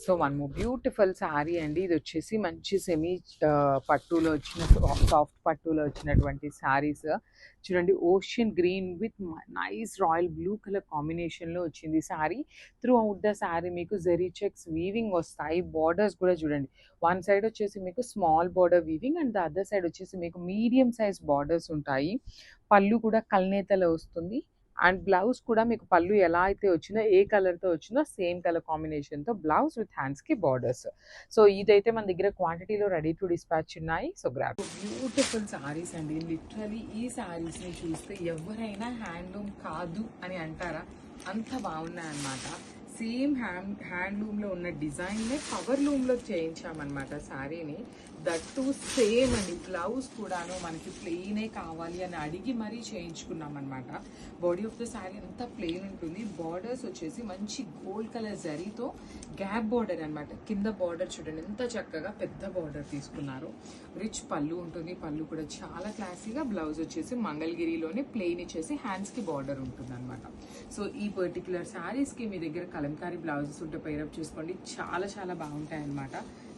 So one more beautiful sari అండి. ఇది వచ్చేసి మంచి సెమీ పట్టులో వచ్చిన సాఫ్ట్ పట్టులో వచ్చినటువంటి శారీస్. చూడండి, ocean green with nice royal blue colour కాంబినేషన్లో వచ్చింది sari. Through out the sari మీకు జెరీ చెక్స్ వీవింగ్ వస్తాయి. బార్డర్స్ కూడా చూడండి, వన్ సైడ్ వచ్చేసి మీకు small border weaving and the other side వచ్చేసి మీకు మీడియం సైజ్ బార్డర్స్ ఉంటాయి. పళ్ళు కూడా కల్నేతలో వస్తుంది. అండ్ బ్లౌజ్ కూడా మీకు పళ్ళు ఎలా అయితే వచ్చిందో, ఏ కలర్‌తో వచ్చిందో సేమ్ కలర్ కాంబినేషన్‌తో బ్లౌజ్ విత్ హ్యాండ్స్‌కి బార్డర్స్. సో ఇదైతే మన దగ్గర క్వాంటిటీలో రెడీ టు డిస్పాచ్ ఉన్నాయి. So grab. బ్యూటిఫుల్ సారీస్ అండి. లిటరలీ ఈ సారీస్‌ని చూస్తే ఎవరైనా హ్యాండ్లూమ్ కాదు అని అంటారా? అంత బాగున్నాయన్నమాట. సేమ్ హ్యాండ్లూమ్లో ఉన్న డిజైన్నే పవర్ లూమ్లో చేయించామన్నమాట శారీని. దట్ టు సేమ్ అండి. బ్లౌజ్ కూడాను మనకి ప్లెయినే కావాలి అని అడిగి మరీ చేయించుకున్నాం అనమాట. బాడీ ఆఫ్ ద శారీ అంతా ప్లెయిన్ ఉంటుంది. బార్డర్స్ వచ్చేసి మంచి గోల్డ్ కలర్ జరీతో గ్యాప్ బార్డర్ అనమాట. కింద బార్డర్ చూడండి ఎంత చక్కగా పెద్ద బార్డర్ తీసుకున్నారు. రిచ్ పళ్ళు ఉంటుంది. పళ్ళు కూడా చాలా క్లాసీగా. బ్లౌజ్ వచ్చేసి మంగళగిరిలోనే ప్లెయిన్ ఇచ్చేసి హ్యాండ్స్కి బార్డర్ ఉంటుంది అనమాట. సో ఈ పర్టికులర్ శారీస్కి మీ దగ్గర కలంకారీ బ్లౌజెస్ ఉంటే పైరప్ చేసుకోండి. చాలా చాలా బాగుంటాయి అనమాట.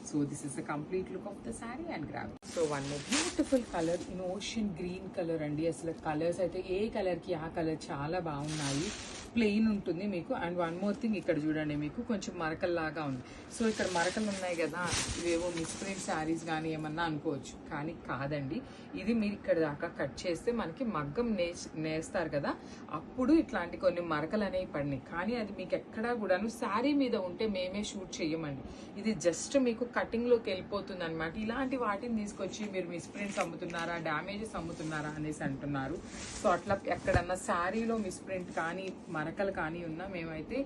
So this is the complete look of the sari and grab. So one more beautiful colour in ocean green colour అండి. అసలు కలర్స్ అయితే ఏ కలర్కి ఆ కలర్ చాలా బాగున్నాయి. ప్లెయిన్ ఉంటుంది మీకు. అండ్ వన్ మోర్ థింగ్, ఇక్కడ చూడండి మీకు కొంచెం మరకల్లాగా ఉంది. సో ఇక్కడ మరకలు ఉన్నాయి కదా, ఇవేవో మిస్ప్రింట్ శారీస్ కానీ ఏమన్నా అనుకోవచ్చు, కానీ కాదండి. ఇది మీరు ఇక్కడ దాకా కట్ చేస్తే మనకి మగ్గం నేస్తారు కదా, అప్పుడు ఇట్లాంటి కొన్ని మరకలు అనేవి పడినాయి. కానీ అది మీకు ఎక్కడా కూడాను శారీ మీద ఉంటే మేమే షూట్ చేయమండి. ఇది జస్ట్ మీకు కటింగ్లోకి వెళ్ళిపోతుంది అనమాట. ఇలాంటి వాటిని తీసుకొచ్చి మీరు మిస్ప్రింట్స్ అమ్ముతున్నారా, డ్యామేజెస్ అమ్ముతున్నారా అనేసి అంటున్నారు. సో అట్లా ఎక్కడన్నా శారీలో మిస్ప్రింట్ కానీ మరకలు కానీ ఉన్నా మేమైతే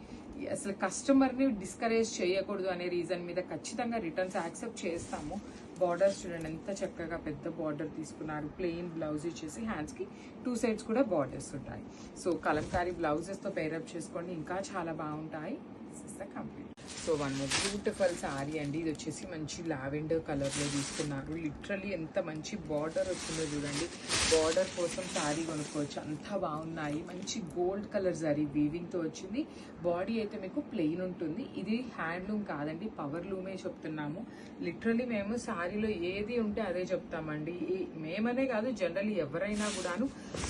అసలు కస్టమర్ని డిస్కరేజ్ చేయకూడదు అనే రీజన్ మీద ఖచ్చితంగా రిటర్న్స్ యాక్సెప్ట్ చేస్తాము. బార్డర్స్ చూడండి ఎంత చక్కగా పెద్ద బార్డర్ తీసుకున్నారు. ప్లెయిన్ బ్లౌజ్ ఇచ్చేసి హ్యాండ్స్కి టూ సైడ్స్ కూడా బార్డర్స్ ఉంటాయి. సో కలంకారీ బ్లౌజెస్తో పేరప్ చేసుకోండి, ఇంకా చాలా బాగుంటాయి. This is the complete. So one beautiful sari అండి. ఇది వచ్చేసి మంచి లావెండర్ కలర్లో తీసుకున్నారు. లిటరలీ ఎంత మంచి బార్డర్ వచ్చిందో చూడండి. బార్డర్ కోసం శారీ కొనుక్కోవచ్చు, అంతా బాగున్నాయి. మంచి గోల్డ్ కలర్ జరీ వీవింగ్తో వచ్చింది. బాడీ అయితే మీకు ప్లెయిన్ ఉంటుంది. ఇది హ్యాండ్లూమ్ కాదండి, పవర్ లూమే చెప్తున్నాము. లిటరలీ మేము శారీలో ఏది ఉంటే అదే చెప్తామండి. మేమనే కాదు, జనరల్లీ ఎవరైనా కూడాను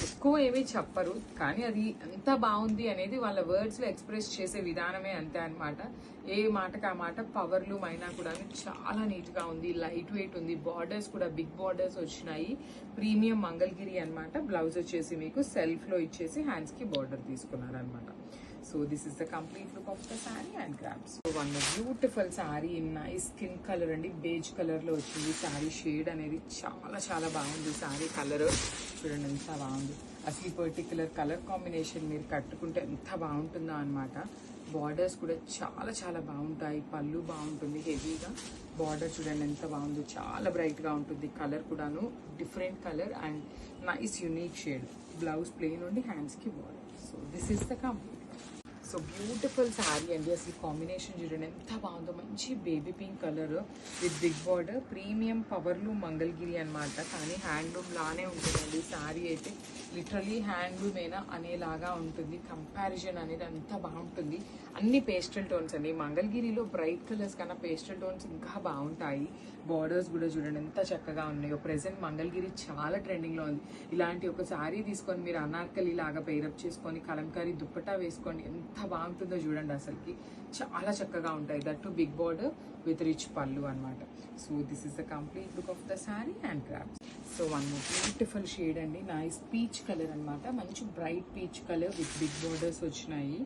ఎక్కువ ఏమీ చెప్పరు, కానీ అది ఎంత బాగుంది అనేది వాళ్ళ వర్డ్స్లో ఎక్స్ప్రెస్ చేసే విధానమే అంతే అనమాట. ఏ మాటకి ఆ మాట. పవర్ లూమ్ అయినా కూడా చాలా నీట్గా ఉంది, లైట్ వెయిట్ ఉంది. బార్డర్స్ కూడా బిగ్ బార్డర్స్ వచ్చినాయి. ప్రీమియం మంగళగిరి అనమాట. బ్లౌజ్ వచ్చేసి మీకు సెల్ఫ్లో ఇచ్చేసి హ్యాండ్స్కి బార్డర్ తీసుకున్నారనమాట. So this is the complete look of the sari and grabs. So one beautiful sari in nice skin colour అండి. బేజ్ కలర్లో వచ్చింది శారీ. షేడ్ అనేది చాలా చాలా బాగుంది. శారీ కలర్ చూడండి ఎంత బాగుంది. అసలు ఈ పర్టికులర్ కలర్ కాంబినేషన్ మీరు కట్టుకుంటే ఎంత బాగుంటుందో అనమాట. బార్డర్స్ కూడా చాలా చాలా బాగుంటాయి. పళ్ళు బాగుంటుంది హెవీగా. బార్డర్ చూడండి ఎంత బాగుంది, చాలా బ్రైట్గా ఉంటుంది. కలర్ కూడాను different colour and nice unique shade. Blouse plain ఉండి హ్యాండ్స్కి border. So this is the complete. So beautiful sari అండి. అసలు కాంబినేషన్ చూడండి ఎంత బాగుందో. మంచి baby pink colour with big border. Premium powerloom Mangalagiri అనమాట, కానీ హ్యాండ్లూమ్ లానే ఉంటుందండి. శారీ అయితే లిటరలీ హ్యాండ్లూమేనా అనేలాగా ఉంటుంది. కంపారిజన్ అనేది అంత బాగుంటుంది. అన్ని పేస్టల్ టోన్స్ అండి. మంగళగిరిలో బ్రైట్ కలర్స్ కన్నా పేస్టల్ టోన్స్ ఇంకా బాగుంటాయి. బార్డర్స్ కూడా చూడండి ఎంత చక్కగా ఉన్నాయో. ప్రెసెంట్ మంగళగిరి చాలా ట్రెండింగ్లో ఉంది. ఇలాంటి ఒక శారీ తీసుకొని మీరు అనార్కలి లాగా పేరప్ చేసుకొని కలంకారీ దుప్పటా వేసుకోండి, ఎంత బాగుంటుందో చూడండి. అసలుకి చాలా చక్కగా ఉంటాయి. That too big border with rich పళ్ళు అనమాట. So this is the complete look of the sari and grabs. So one more beautiful shade అండి. నైస్ పీచ్ కలర్ అనమాట. మంచి bright peach colour with big borders వచ్చినాయి.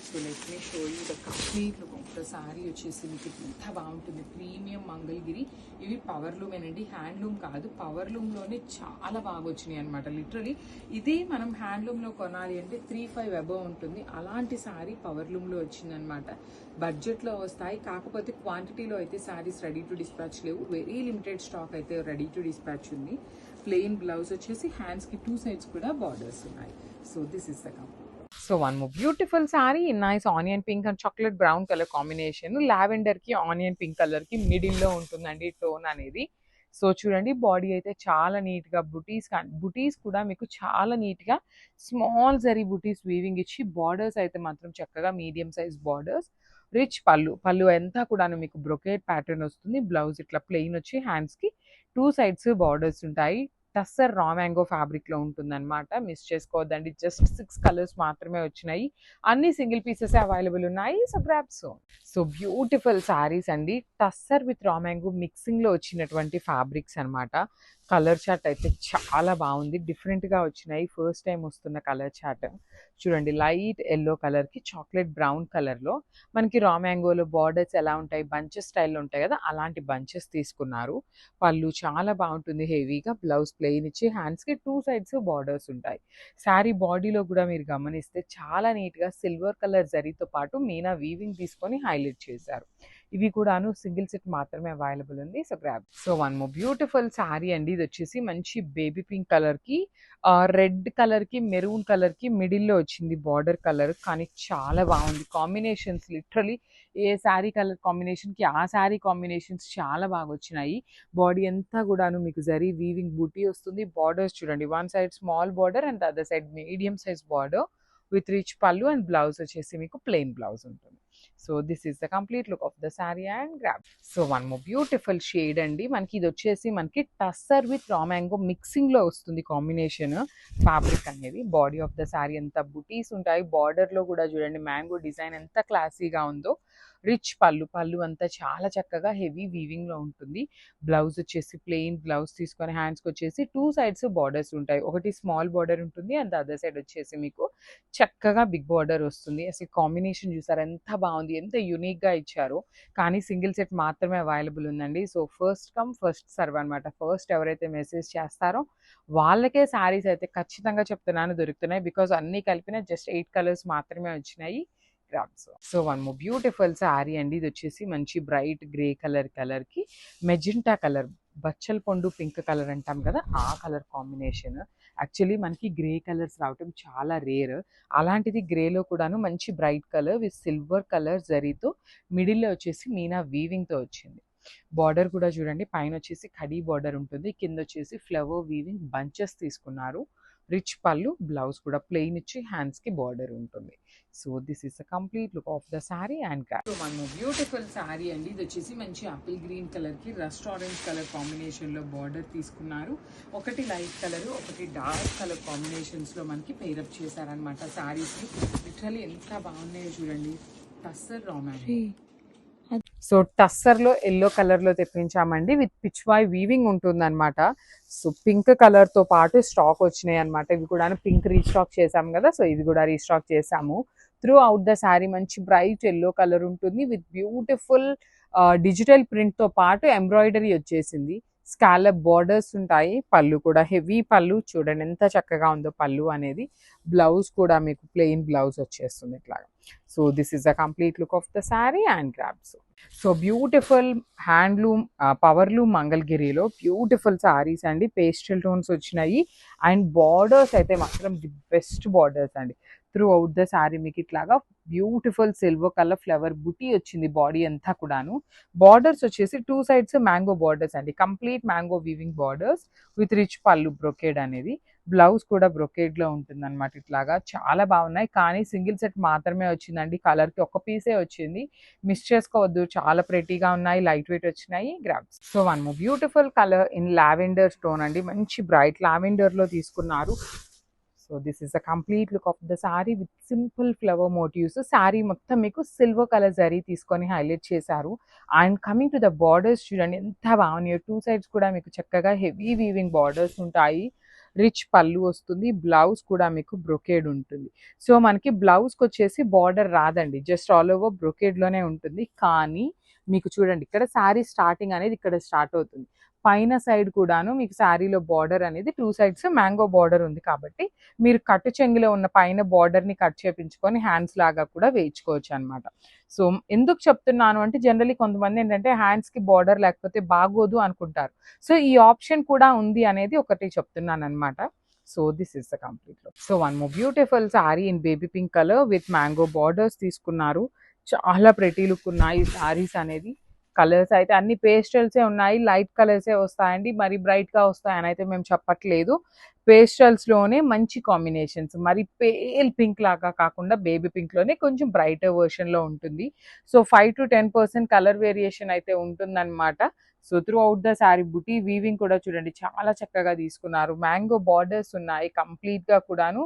So let me show you the complete look of the sari. వచ్చేసి మీకు ఎంత బాగుంటుంది. Premium Mangalagiri. ఇవి power లూమేనండి, హ్యాండ్లూమ్ కాదు. పవర్ లూమ్లోనే చాలా బాగా వచ్చినాయి అనమాట. లిటరలీ ఇదే మనం హ్యాండ్లూమ్లో కొనాలి అంటే 3-5 అబవ్ ఉంటుంది. అలాంటి శారీ పవర్ లూమ్లో వచ్చిందనమాట. బడ్జెట్లో వస్తాయి, కాకపోతే క్వాంటిటీలో అయితే శారీస్ రెడీ టు డిస్పాచ్ లేవు. వెరీ లిమిటెడ్ స్టాక్ అయితే రెడీ టు డిస్పాచ్ ఉంది. ప్లెయిన్ బ్లౌజ్ వచ్చేసి హ్యాండ్స్కి టూ సైడ్స్ కూడా బార్డర్స్ ఉన్నాయి. So this is the complete. So one more beautiful sari in nice onion pink and chocolate brown colour combination. లావెండర్కి onion pink కలర్కి మిడిల్లో ఉంటుందండి టోన్ అనేది. సో చూడండి, బాడీ అయితే చాలా నీట్గా బుటీస్ కూడా మీకు చాలా నీట్గా స్మాల్ జరీ బుటీస్ వీవింగ్ ఇచ్చి, బార్డర్స్ అయితే మాత్రం చక్కగా మీడియం సైజ్ బార్డర్స్. రిచ్ పళ్ళు అంతా కూడాను మీకు బ్రొకేడ్ ప్యాటర్న్ వస్తుంది. బ్లౌజ్ ఇట్లా ప్లెయిన్ వచ్చి హ్యాండ్స్కి 2 సైడ్స్ బార్డర్స్ ఉంటాయి. టస్సర్ రా మ్యాంగో ఫ్యాబ్రిక్లో ఉంటుందన్నమాట. మిస్ చేసుకోవద్దండి. జస్ట్ 6 కలర్స్ మాత్రమే వచ్చినాయి. అన్ని సింగిల్ పీసెస్ అవైలబుల్ ఉన్నాయి. So grab soon. So beautiful saris అండి. టస్సర్ విత్ రా మ్యాంగో మిక్సింగ్లో వచ్చినటువంటి ఫ్యాబ్రిక్స్ అనమాట. కలర్ చార్ట్ అయితే చాలా బాగుంది. డిఫరెంట్గా వచ్చినాయి. ఫస్ట్ టైం వస్తున్న కలర్ చార్ట్ చూడండి. లైట్ ఎల్లో కలర్కి చాక్లెట్ బ్రౌన్ కలర్లో మనకి రా మ్యాంగోలో బార్డర్స్ ఎలా ఉంటాయి, బంచెస్ స్టైల్లో ఉంటాయి కదా, అలాంటి బంచెస్ తీసుకున్నారు. పళ్ళు చాలా బాగుంటుంది హెవీగా. బ్లౌజ్ ప్లెయిన్ ఇచ్చి హ్యాండ్స్కి 2 సైడ్స్ బార్డర్స్ ఉంటాయి. శారీ బాడీలో కూడా మీరు గమనిస్తే చాలా నీట్గా సిల్వర్ కలర్ జరీతో పాటు మీనా వీవింగ్ తీసుకొని హైలైట్ చేశారు. ఇవి కూడాను సింగిల్ సెట్ మాత్రమే అవైలబుల్ ఉంది. So grab. So one more beautiful sari అండి. ఇది వచ్చేసి మంచి బేబీ పింక్ కలర్కి రెడ్ కలర్కి మెరూన్ కలర్కి మిడిల్లో వచ్చింది బార్డర్ కలర్. కానీ చాలా బాగుంది కాంబినేషన్స్. లిటరలీ ఏ శారీ కలర్ కాంబినేషన్కి ఆ శారీ కాంబినేషన్స్ చాలా బాగా వచ్చినాయి. బాడీ అంతా కూడాను మీకు జరీ వీవింగ్ బూటీ వస్తుంది. బార్డర్స్ చూడండి. One side small border and other side medium size border with rich పళ్ళు అండ్ బ్లౌజ్ వచ్చేసి మీకు ప్లెయిన్ బ్లౌజ్ ఉంటుంది. So this is the complete look of the sari and grab. So one more beautiful shade అండి. మనకి ఇది వచ్చేసి మనకి tussar with raw mango మిక్సింగ్లో వస్తుంది కాంబినేషన్ ఫ్యాబ్రిక్ అనేది. బాడీ ఆఫ్ ద శారీ ఎంత బుటీస్ ఉంటాయి. బార్డర్లో కూడా చూడండి మ్యాంగో డిజైన్ ఎంత క్లాసీగా ఉందో. రిచ్ పళ్ళు అంతా చాలా చక్కగా హెవీ వీవింగ్లో ఉంటుంది. బ్లౌజ్ వచ్చేసి ప్లెయిన్ బ్లౌజ్ తీసుకొని హ్యాండ్స్కి వచ్చేసి 2 సైడ్స్ బార్డర్స్ ఉంటాయి. ఒకటి స్మాల్ బార్డర్ ఉంటుంది అండ్ అదర్ సైడ్ వచ్చేసి మీకు చక్కగా బిగ్ బార్డర్ వస్తుంది. అసలు కాంబినేషన్ చూసారు ఎంత బాగుంది, ఎంత యూనిక్గా ఇచ్చారు. కానీ సింగిల్ సెట్ మాత్రమే అవైలబుల్ ఉందండి. So first come first serve అనమాట. ఫస్ట్ ఎవరైతే మెసేజ్ చేస్తారో వాళ్ళకే శారీస్ అయితే ఖచ్చితంగా చెప్తున్నాను దొరుకుతున్నాయి. బికాజ్ అన్నీ కలిపిన జస్ట్ 8 కలర్స్ మాత్రమే వచ్చినాయి. Grams. So one more beautiful sari అండి. ఇది వచ్చేసి మంచి బ్రైట్ గ్రే కలర్కి మెజెంటా కలర్, బచ్చల పండు పింక్ కలర్ అంటాం కదా, ఆ కలర్ కాంబినేషన్. యాక్చువల్లీ మనకి గ్రే కలర్స్ రావటం చాలా రేర్. అలాంటిది గ్రేలో కూడాను మంచి bright colour with silver colour జరీతో మిడిల్లో వచ్చేసి మీనా వీవింగ్తో వచ్చింది. బార్డర్ కూడా చూడండి. పైన వచ్చేసి కడీ బార్డర్ ఉంటుంది. కింద వచ్చేసి ఫ్లవర్ వీవింగ్ బంచెస్ తీసుకున్నారు. రిచ్ పళ్ళు, బ్లౌజ్ కూడా ప్లెయిన్ ఇచ్చి హ్యాండ్స్కి బార్డర్ ఉంటుంది. So this is the complete look of the sari and craft. So మన బ్యూటిఫుల్ శారీ అండి. ఇది వచ్చేసి మంచి ఆపిల్ గ్రీన్ కలర్కి రస్ట్ ఆరెంజ్ కలర్ కాంబినేషన్లో బార్డర్ తీసుకున్నారు. ఒకటి లైట్ కలర్, ఒకటి డార్క్ కలర్ కాంబినేషన్స్లో మనకి పేరప్ చేశారనమాట శారీస్ని. లిటరలీ ఎంత బాగున్నాయో చూడండి. Tussar raw mango. So టస్సర్లో yellow కలర్లో తెప్పించామండి. విత్ పిచ్వాయ్ వీవింగ్ ఉంటుందన్నమాట. సో పింక్ కలర్తో పాటు స్టాక్ వచ్చినాయి అనమాట. ఇవి కూడా పింక్ రీస్టాక్ చేసాము కదా, సో ఇవి కూడా రీస్టాక్ చేసాము. త్రూ అవుట్ ద శారీ మంచి బ్రైట్ ఎల్లో కలర్ ఉంటుంది. విత్ బ్యూటిఫుల్ డిజిటల్ ప్రింట్తో పాటు ఎంబ్రాయిడరీ వచ్చేసింది. స్కాలప్ బార్డర్స్ ఉంటాయి. పళ్ళు కూడా హెవీ పళ్ళు చూడండి ఎంత చక్కగా ఉందో పళ్ళు అనేది. బ్లౌజ్ కూడా మీకు ప్లెయిన్ బ్లౌజ్ వచ్చేస్తుంది ఇట్లాగా. So this is the complete look of the sari and grabs. So beautiful handloom powerloom మంగళగిరిలో బ్యూటిఫుల్ శారీస్ అండి. పేస్టల్ టోన్స్ వచ్చినాయి అండ్ బార్డర్స్ అయితే మాత్రం ది బెస్ట్ బార్డర్స్ అండి. త్రూ అవుట్ ద శారీ మీకు ఇట్లాగా బ్యూటిఫుల్ సిల్వర్ కలర్ ఫ్లవర్ బుటీ వచ్చింది బాడీ అంతా కూడాను. బార్డర్స్ వచ్చేసి 2 సైడ్స్ మ్యాంగో బార్డర్స్ అండి. Complete mango weaving borders with rich పళ్ళు బ్రొకేడ్ అనేది. బ్లౌజ్ కూడా బ్రొకేడ్లో ఉంటుంది అనమాట. ఇట్లాగా చాలా బాగున్నాయి. కానీ సింగిల్ సెట్ మాత్రమే వచ్చిందండి. కలర్కి ఒక పీసే వచ్చింది. మిస్ చేసుకోవద్దు. చాలా ప్రెటీగా ఉన్నాయి. లైట్ వెయిట్ వచ్చినాయి. Grabs. So one more beautiful colour in lavender stone అండి. మంచి బ్రైట్ లావెండర్లో తీసుకున్నారు. So this is the complete look of the sari with simple flower motifs. Sari మొత్తం మీకు సిల్వర్ కలర్ జరీ తీసుకొని హైలైట్ చేశారు. And coming to the borders చూడండి ఎంత బాగున్నాయో. 2 సైడ్స్ కూడా మీకు చక్కగా హెవీ వీవింగ్ బార్డర్స్ ఉంటాయి. రిచ్ పళ్ళు వస్తుంది. బ్లౌజ్ కూడా మీకు బ్రొకేడ్ ఉంటుంది. సో మనకి బ్లౌజ్కి వచ్చేసి బార్డర్ రాదండి. జస్ట్ ఆల్ ఓవర్ బ్రొకేడ్లోనే ఉంటుంది. కానీ మీకు చూడండి ఇక్కడ శారీ స్టార్టింగ్ అనేది ఇక్కడ స్టార్ట్ అవుతుంది. పైన సైడ్ కూడాను మీకు శారీలో బార్డర్ అనేది 2 సైడ్స్ మ్యాంగో బార్డర్ ఉంది కాబట్టి మీరు కట్టు చెంగులో ఉన్న పైన బార్డర్ని కట్ చేపించుకొని హ్యాండ్స్ లాగా కూడా వేయించుకోవచ్చు అనమాట. సో ఎందుకు చెప్తున్నాను అంటే జనరలీ కొంతమంది ఏంటంటే హ్యాండ్స్కి బార్డర్ లేకపోతే బాగోదు అనుకుంటారు. సో ఈ ఆప్షన్ కూడా ఉంది అనేది ఒకటి చెప్తున్నాను అనమాట. So this is the complete look. So one more beautiful sari in baby pink colour with mango borders తీసుకున్నారు. చాలా ప్రెటీ లుక్ ఉన్నాయి ఈ శారీస్ అనేది. కలర్స్ అయితే అన్ని పేస్టల్సే ఉన్నాయి, లైట్ కలర్సే వస్తాయండి, మరి బ్రైట్గా వస్తాయని అయితే మేము చెప్పట్లేదు. పేస్టల్స్లోనే మంచి కాంబినేషన్స్, మరి పేల్ పింక్ లాగా కాకుండా బేబీ పింక్లోనే కొంచెం బ్రైటర్ వర్షన్లో ఉంటుంది. సో 5 to 10% కలర్ వేరియేషన్ అయితే ఉంటుందన్నమాట. So through out the sari buti weaving కూడా చూడండి చాలా చక్కగా తీసుకున్నారు. మ్యాంగో బార్డర్స్ ఉన్నాయి కంప్లీట్గా కూడాను.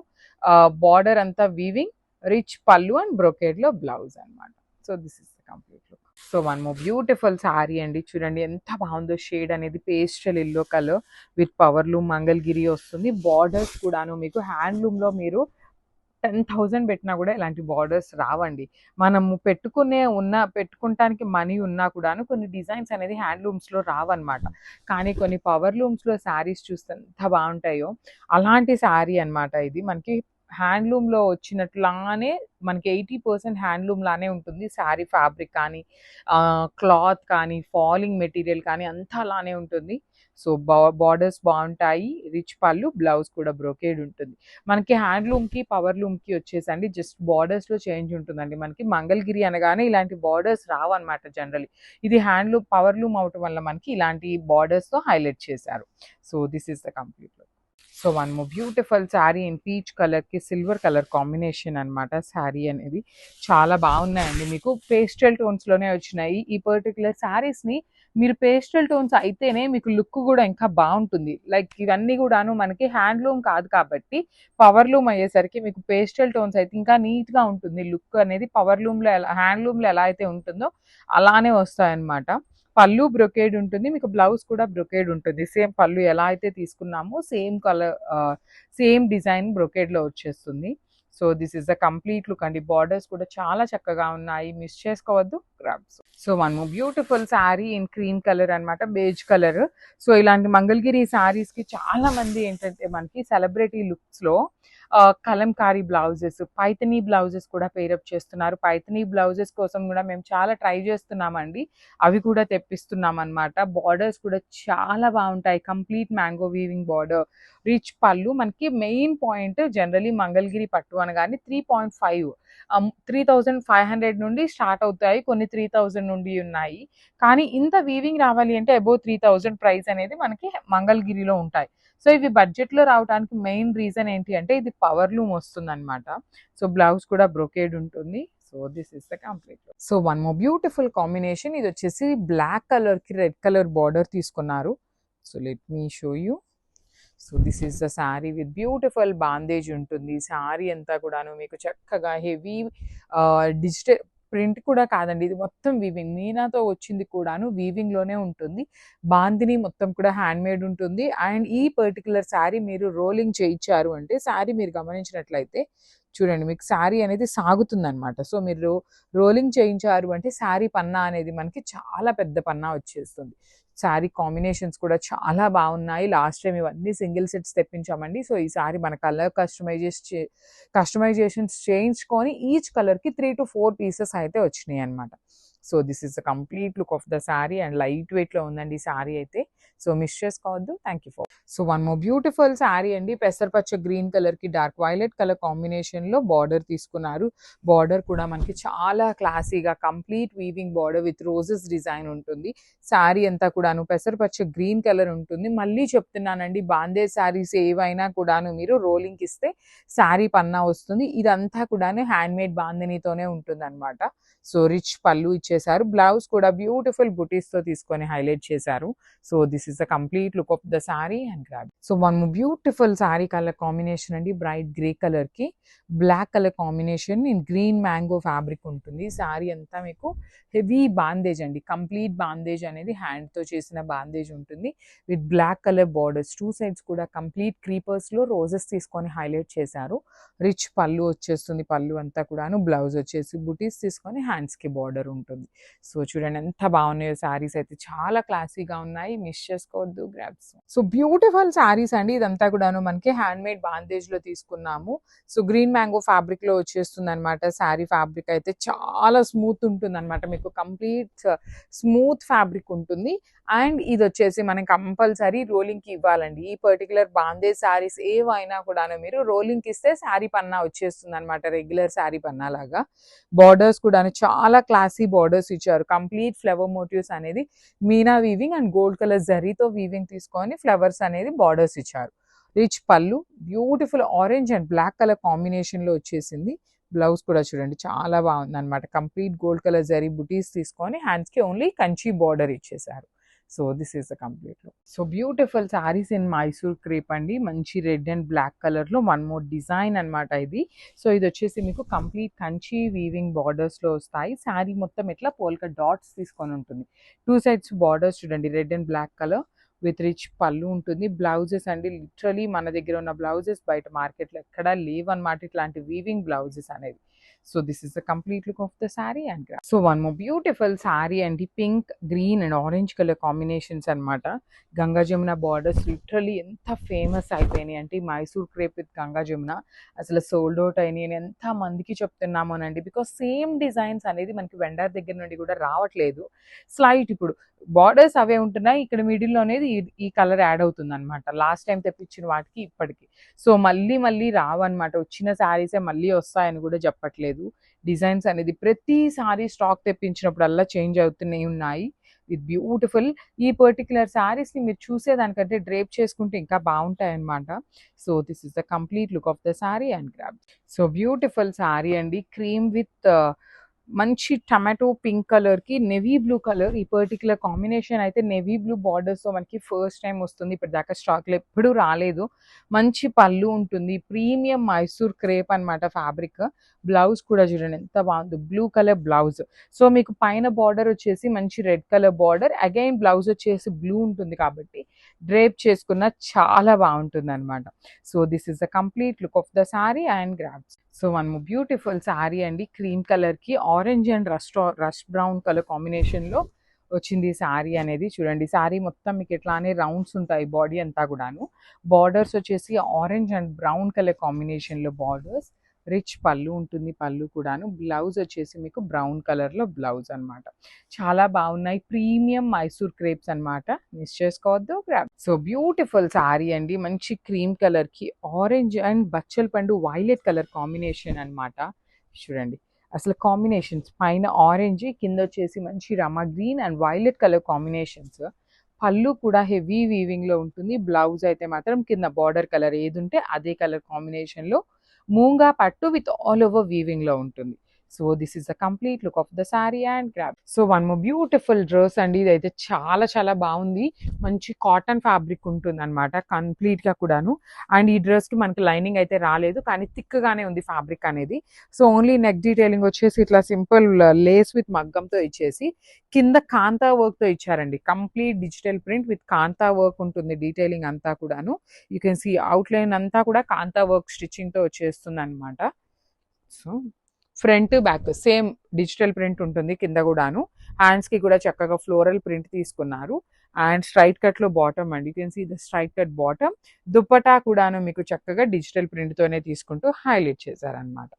బార్డర్ అంతా వీవింగ్, రిచ్ పళ్ళు అండ్ బ్రొకేడ్లో బ్లౌజ్ అనమాట. So this is the complete look. So one more beautiful sari అండి, చూడండి ఎంత బాగుందో. షేడ్ అనేది pastel yellow colour with powerloom Mangalagiri వస్తుంది. బార్డర్స్ కూడాను మీకు హ్యాండ్లూమ్లో మీరు 10,000 పెట్టినా కూడా ఇలాంటి బార్డర్స్ రావండి. మనము పెట్టుకుంటానికి మనీ ఉన్నా కూడాను కొన్ని డిజైన్స్ అనేది హ్యాండ్లూమ్స్లో రావన్నమాట. కానీ కొన్ని పవర్లూమ్స్లో శారీస్ చూస్తే ఎంత బాగుంటాయో అలాంటి శారీ అనమాట ఇది. మనకి హ్యాండ్లూమ్లో వచ్చినట్లానే మనకి 80% హ్యాండ్లూమ్ లానే ఉంటుంది. శారీ ఫ్యాబ్రిక్ కానీ క్లాత్ కానీ ఫాలింగ్ మెటీరియల్ కానీ అంతా అలానే ఉంటుంది. సో బార్డర్స్ బాగుంటాయి, రిచ్ పళ్ళు, బ్లౌజ్ కూడా బ్రోకేడ్ ఉంటుంది. మనకి హ్యాండ్లూమ్కి పవర్లూమ్కి వచ్చేసండి జస్ట్ బార్డర్స్లో చేంజ్ ఉంటుందండి. మనకి మంగళగిరి అనగానే ఇలాంటి బార్డర్స్ రావన్నమాట జనరలీ. ఇది హ్యాండ్లూమ్ పవర్లూమ్ అవటం వల్ల మనకి ఇలాంటి బార్డర్స్తో హైలైట్ చేశారు. So this is the complete look. So one more beautiful sari in peach కలర్కి సిల్వర్ కలర్ కాంబినేషన్ అనమాట. శారీ అనేది చాలా బాగున్నాయండి, మీకు పేస్టల్ టోన్స్లోనే వచ్చినాయి. ఈ పర్టికులర్ శారీస్ని మీరు పేస్టల్ టోన్స్ అయితేనే మీకు లుక్ కూడా ఇంకా బాగుంటుంది. లైక్ ఇవన్నీ కూడాను మనకి హ్యాండ్లూమ్ కాదు కాబట్టి పవర్లూమ్ అయ్యేసరికి మీకు పేస్టల్ టోన్స్ అయితే ఇంకా నీట్గా ఉంటుంది. లుక్ అనేది పవర్లూమ్లో హ్యాండ్లూమ్లో ఎలా అయితే ఉంటుందో అలానే వస్తాయన్నమాట. పళ్ళు బ్రొకేడ్ ఉంటుంది, మీకు బ్లౌజ్ కూడా బ్రొకేడ్ ఉంటుంది. సేమ్ పళ్ళు ఎలా అయితే తీసుకున్నామో సేమ్ కలర్ సేమ్ డిజైన్ బ్రొకేడ్లో వచ్చేస్తుంది. So this is the complete look అండి. బార్డర్స్ కూడా చాలా చక్కగా ఉన్నాయి, మిస్ చేసుకోవద్దు. Grabs. So one more beautiful sari in cream colour అనమాట, బేజ్ కలర్. సో ఇలాంటి మంగళగిరి శారీస్కి చాలా మంది ఏంటంటే మనకి సెలబ్రిటీ లుక్స్లో కలంకారీ బ్లౌజెస్, పైథనీ బ్లౌజెస్ కూడా పేరప్ చేస్తున్నారు. పైథనీ బ్లౌజెస్ కోసం కూడా మేము చాలా ట్రై చేస్తున్నామండి, అవి కూడా తెప్పిస్తున్నాం అనమాట. బార్డర్స్ కూడా చాలా బాగుంటాయి, complete mango weaving border, rich పళ్ళు. మనకి మెయిన్ పాయింట్ జనరలీ మంగళగిరి పట్టు అనగానే 3.5 3,500 నుండి స్టార్ట్ అవుతాయి, కొన్ని 3,000 నుండి ఉన్నాయి. కానీ ఇంత వీవింగ్ రావాలి అంటే అబోవ్ 3,000 ప్రైస్ అనేది మనకి మంగళగిరిలో ఉంటాయి. సో ఇవి బడ్జెట్లో రావడానికి మెయిన్ రీజన్ ఏంటి అంటే ఇది పవర్లూమ్ వస్తుంది అనమాట. సో బ్లౌజ్ కూడా బ్రొకేడ్ ఉంటుంది. So this is the complete. So one more beautiful combination, ఇది వచ్చేసి బ్లాక్ కలర్కి రెడ్ కలర్ బార్డర్ తీసుకున్నారు. So let me show you. So this is the sari with beautiful bandhej ఉంటుంది. శారీ అంతా కూడాను మీకు చక్కగా హెవీ డిజిటల్ ప్రింట్ కూడా కాదండి, ఇది మొత్తం వీవింగ్, మీనాతో వచ్చింది కూడాను వీవింగ్లోనే ఉంటుంది. బాందిని మొత్తం కూడా హ్యాండ్మేడ్ ఉంటుంది. అండ్ ఈ పర్టికులర్ శారీ మీరు రోలింగ్ చేయించారు అంటే శారీ మీరు గమనించినట్లయితే చూడండి మీకు శారీ అనేది సాగుతుంది అనమాట. సో మీరు రోలింగ్ చేయించారు అంటే శారీ పన్నా అనేది మనకి చాలా పెద్ద పన్నా వచ్చేస్తుంది. శారీ కాంబినేషన్స్ కూడా చాలా బాగున్నాయి. లాస్ట్ టైం ఇవన్నీ సింగిల్ సెట్స్ తెప్పించామండి. సో ఈ శారీ మన కలర్ కస్టమైజేషన్స్ చేయించుకొని ఈచ్ కలర్కి 3 to 4 పీసెస్ అయితే వచ్చినాయి అనమాట. So this is the complete look of the sari and light వెయిట్లో ఉందండి ఈ శారీ అయితే. సో మిస్ చేసుకోవద్దు. Thank you for. So one more beautiful sari అండి, పెసరపచ్చ గ్రీన్ కలర్కి డార్క్ వైలెట్ కలర్ కాంబినేషన్లో బార్డర్ తీసుకున్నారు. బార్డర్ కూడా మనకి చాలా క్లాసీగా complete weaving border with roses design ఉంటుంది. శారీ అంతా కూడాను పెసరపచ్చ గ్రీన్ కలర్ ఉంటుంది. మళ్ళీ చెప్తున్నానండి, బాందే శారీస్ ఏవైనా కూడాను మీరు రోలింగ్కి ఇస్తే శారీ పన్నా వస్తుంది. ఇదంతా కూడాను హ్యాండ్మేడ్ బాందినితోనే ఉంటుంది అనమాట. సో రిచ్ పళ్ళు ఇచ్చేసారు, బ్లౌజ్ కూడా బ్యూటిఫుల్ బుటీస్తో తీసుకొని హైలైట్ చేశారు. So this is the complete look of the sari and grab. So one beautiful sari colour combination అండి, బ్రైట్ గ్రే కలర్కి black colour combination in green mango fabric ఉంటుంది. శారీ అంతా మీకు హెవీ బాందేజ్ అండి, కంప్లీట్ బాందేజ్ అనేది హ్యాండ్తో చేసిన బాందేజ్ ఉంటుంది with black colour borders. 2 sides కూడా కంప్లీట్ క్రీపర్స్లో రోజెస్ తీసుకొని హైలైట్ చేశారు. రిచ్ పళ్ళు వచ్చేస్తుంది, పళ్ళు అంతా కూడాను. బ్లౌజ్ వచ్చేసి బుటీస్ తీసుకొని హ్యాండ్స్కి బార్డర్ ఉంటుంది. సో చూడండి ఎంత బాగున్నాయో శారీస్ అయితే, చాలా క్లాసీగా ఉన్నాయి, మిస్ చేసుకోవద్దు. గ్రాబ్స్. సో బ్యూటిఫుల్ శారీస్ అండి, ఇదంతా కూడాను మనకి హ్యాండ్మేడ్ బాందేజ్లో తీసుకున్నాము. సో గ్రీన్ మ్యాంగో ఫ్యాబ్రిక్లో వచ్చేస్తుంది అనమాట. శారీ ఫ్యాబ్రిక్ అయితే చాలా స్మూత్ ఉంటుంది అనమాట, మీకు కంప్లీట్ స్మూత్ ఫ్యాబ్రిక్ ఉంటుంది. అండ్ ఇది వచ్చేసి మనం కంపల్సరీ రోలింగ్కి ఇవ్వాలండి. ఈ పర్టికులర్ బాందేజ్ శారీస్ ఏవైనా కూడాను మీరు రోలింగ్కి ఇస్తే శారీ పన్నా వచ్చేస్తుంది అనమాట, రెగ్యులర్ శారీ పన్నా లాగా. బార్డర్స్ కూడాను చాలా క్లాసీ బార్డర్ బార్డర్స్ ఇచ్చారు. కంప్లీట్ ఫ్లవర్ మోటివ్స్ అనేది meena weaving and gold colour జరీతో వీవింగ్ తీసుకొని ఫ్లవర్స్ అనేది బార్డర్స్ ఇచ్చారు. Rich pallu, beautiful orange and black colour కాంబినేషన్లో వచ్చేసింది. బ్లౌజ్ కూడా చూడండి చాలా బాగుంది అనమాట. కంప్లీట్ గోల్డ్ కలర్ జరీ బుటీస్ తీసుకొని హ్యాండ్స్కి ఓన్లీ కంచి బార్డర్ ఇచ్చేసారు. So this is the complete look. So beautiful saris in Mysore crepe అండి. మంచి రెడ్ అండ్ బ్లాక్ కలర్లో వన్ మోర్ డిజైన్ అనమాట ఇది. సో ఇది వచ్చేసి మీకు కంప్లీట్ కంచి వీవింగ్ బార్డర్స్లో వస్తాయి. శారీ మొత్తం ఇట్లా పోల్కా డాట్స్ తీసుకొని ఉంటుంది. 2 sides బార్డర్స్ చూడండి, red and black colour with rich pallu ఉంటుంది. బ్లౌజెస్ అండి లిటరలీ మన దగ్గర ఉన్న బ్లౌజెస్ బయట మార్కెట్లో ఎక్కడా లేవన్నమాట ఇట్లాంటి వీవింగ్ బ్లౌజెస్ అనేది. So this is the complete look of the sari and so one more beautiful sari అండి. Pink, green and orange colour combinations అనమాట. గంగా జమున బార్డర్స్ లిటరలీ ఎంత ఫేమస్ అయిపోయినాయి అంటే మైసూర్ క్రేప్ విత్ గంగా జమున అసలు సోల్డ్ అవుట్ అయినాయి అని ఎంత మందికి చెప్తున్నామోనండి. బికాస్ సేమ్ డిజైన్స్ అనేది మనకి వెండర్ దగ్గర నుండి కూడా రావట్లేదు. స్లైట్ ఇప్పుడు బార్డర్స్ అవే ఉంటున్నాయి, ఇక్కడ మిడిల్లో అనేది ఈ కలర్ యాడ్ అవుతుంది అనమాట. లాస్ట్ టైం తెప్పించిన వాటికి ఇప్పటికి. సో మళ్ళీ రావన్నమాట. వచ్చిన శారీసే మళ్ళీ వస్తాయని కూడా చెప్పట్లేదు. డిజైన్స్ అనేది ప్రతిసారి స్టాక్ తెప్పించినప్పుడల్లా చేంజ్ అవుతూనే ఉన్నాయి విత్ బ్యూటిఫుల్. ఈ పర్టికులర్ శారీస్ని మీరు చూసేదానికంటే డ్రేప్ చేసుకుంటే ఇంకా బాగుంటాయి అనమాట. So this is the complete look of the sari and grab. So beautiful sari అండి. క్రీమ్ విత్ మంచి టమాటో పింక్ కలర్కి నెవీ బ్లూ కలర్. ఈ పర్టికులర్ కాంబినేషన్ అయితే నెవీ బ్లూ బార్డర్స్తో మనకి ఫస్ట్ టైం వస్తుంది. ఇప్పటిదాకా స్టాక్లో ఎప్పుడూ రాలేదు. మంచి పళ్ళు ఉంటుంది. ప్రీమియం మైసూర్ క్రేప్ అనమాట ఫ్యాబ్రిక్. బ్లౌజ్ కూడా చూడండి ఎంత బాగుంది, బ్లూ కలర్ బ్లౌజ్. సో మీకు పైన బార్డర్ వచ్చేసి మంచి red colour border, again blouse వచ్చేసి బ్లూ ఉంటుంది కాబట్టి డ్రేప్ చేసుకున్న చాలా బాగుంటుంది అనమాట. So this is the complete look of the sari and grabs. So one beautiful sari అండి. క్రీమ్ కలర్కి orange and rush brown colour కాంబినేషన్లో వచ్చింది ఈ శారీ అనేది. చూడండి శారీ మొత్తం మీకు ఎట్లానే రౌండ్స్ ఉంటాయి బాడీ అంతా కూడాను. బార్డర్స్ వచ్చేసి ఆరెంజ్ అండ్ బ్రౌన్ కలర్ కాంబినేషన్లో బార్డర్స్. రిచ్ పళ్ళు ఉంటుంది, పళ్ళు కూడాను. బ్లౌజ్ వచ్చేసి మీకు బ్రౌన్ కలర్లో బ్లౌజ్ అనమాట. చాలా బాగున్నాయి. ప్రీమియం మైసూర్ క్రేప్స్ అనమాట, మిస్ చేసుకోవద్దు. సో బ్యూటిఫుల్ శారీ అండి. మంచి క్రీమ్ కలర్కి ఆరెంజ్ అండ్ బచ్చల్ పండు వైలెట్ కలర్ కాంబినేషన్ అనమాట. చూడండి అసలు కాంబినేషన్స్, పైన ఆరెంజ్, కింద వచ్చేసి మంచి Rama green and violet colour combinations. పళ్ళు కూడా హెవీ వీవింగ్లో ఉంటుంది. బ్లౌజ్ అయితే మాత్రం కింద బార్డర్ కలర్ ఏది ఉంటే అదే కలర్ కాంబినేషన్లో మూంగా పట్టు విత్ ఆల్ ఓవర్ వీవింగ్ లో ఉంటుంది. So this is the complete look of the sari and grab. So one more beautiful dress అండి. ఇదైతే చాలా బాగుంది. మంచి కాటన్ ఫ్యాబ్రిక్ ఉంటుంది అనమాట కంప్లీట్గా కూడాను. అండ్ ఈ డ్రెస్కి మనకి లైనింగ్ అయితే రాలేదు, కానీ థిక్గానే ఉంది ఫ్యాబ్రిక్ అనేది. సో ఓన్లీ నెక్ డీటెయిలింగ్ వచ్చేసి ఇట్లా సింపుల్ లేస్ విత్ మగ్గంతో ఇచ్చేసి కింద కాంతా వర్క్తో ఇచ్చారండి. Complete digital print with kantha work ఉంటుంది డీటెయిలింగ్ అంతా కూడాను. యూ కెన్ సీ అవుట్లైన్ అంతా కూడా కాంతా వర్క్ స్టిచ్చింగ్తో వచ్చేస్తుంది అనమాట. So front back same digital print ఉంటుంది కింద కూడాను. హ్యాండ్స్కి కూడా చక్కగా ఫ్లోరల్ ప్రింట్ తీసుకున్నారు. అండ్ స్ట్రైట్ కట్లో బాటమ్ అండి. You can see the straight cut bottom. Dupatta కూడాను మీకు చక్కగా డిజిటల్ ప్రింట్తోనే తీసుకుంటూ హైలైట్ చేశారనమాట.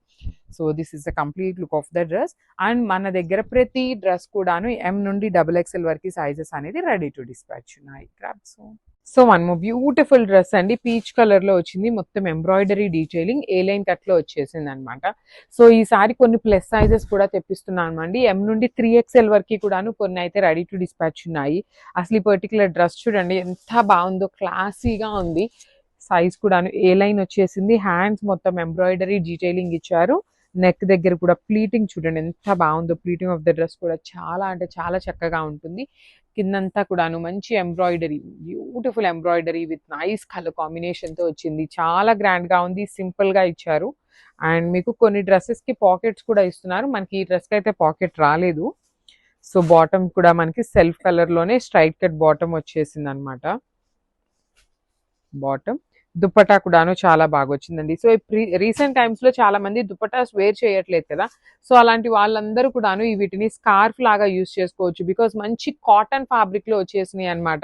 So this is the complete look of the dress. And మన దగ్గర ప్రతి డ్రెస్ కూడాను M నుండి XXL వరకు సైజెస్ అనేది రెడీ టు డిస్పాచ్ ఉన్నాయి. So one more beautiful dress అండి. పీచ్ కలర్లో వచ్చింది. మొత్తం ఎంబ్రాయిడరీ డీటెయిలింగ్ ఏ లైన్ కట్లో వచ్చేసింది అనమాట. సో ఈసారి కొన్ని ప్లస్ సైజెస్ కూడా తెప్పిస్తున్నాను అండి. M నుండి 3XL వరకు కూడాను కొన్ని అయితే రెడీ టు డిస్పాచ్ ఉన్నాయి. అసలు ఈ పర్టికులర్ డ్రెస్ చూడండి ఎంత బాగుందో, క్లాసీగా ఉంది. సైజ్ కూడాను ఏ లైన్ వచ్చేసింది. హ్యాండ్స్ మొత్తం ఎంబ్రాయిడరీ డీటెయిలింగ్ ఇచ్చారు. నెక్ దగ్గర కూడా ప్లీటింగ్ చూడండి ఎంత బాగుందో. ప్లీటింగ్ ఆఫ్ ద డ్రెస్ కూడా చాలా అంటే చాలా చక్కగా ఉంటుంది. కిందంతా కూడాను మంచి embroidery, beautiful embroidery with nice colour కాంబినేషన్తో వచ్చింది. చాలా గ్రాండ్గా ఉంది. సింపుల్గా ఇచ్చారు. అండ్ మీకు కొన్ని డ్రెస్సెస్కి పాకెట్స్ కూడా ఇస్తున్నారు. మనకి ఈ డ్రెస్కి అయితే పాకెట్ రాలేదు. సో బాటమ్ కూడా మనకి సెల్ఫ్ కలర్లోనే స్ట్రైట్ కట్ బాటమ్ వచ్చేసింది అనమాట. బాటమ్ దుప్పటా కూడాను చాలా బాగా వచ్చిందండి. సో రీసెంట్ టైమ్స్లో చాలా మంది దుప్పటాస్ వేర్ చేయట్లేదు కదా. సో అలాంటి వాళ్ళందరూ కూడాను వీటిని స్కార్ఫ్ లాగా యూస్ చేసుకోవచ్చు. బికాస్ మంచి కాటన్ ఫ్యాబ్రిక్లో వచ్చేసినాయి అనమాట.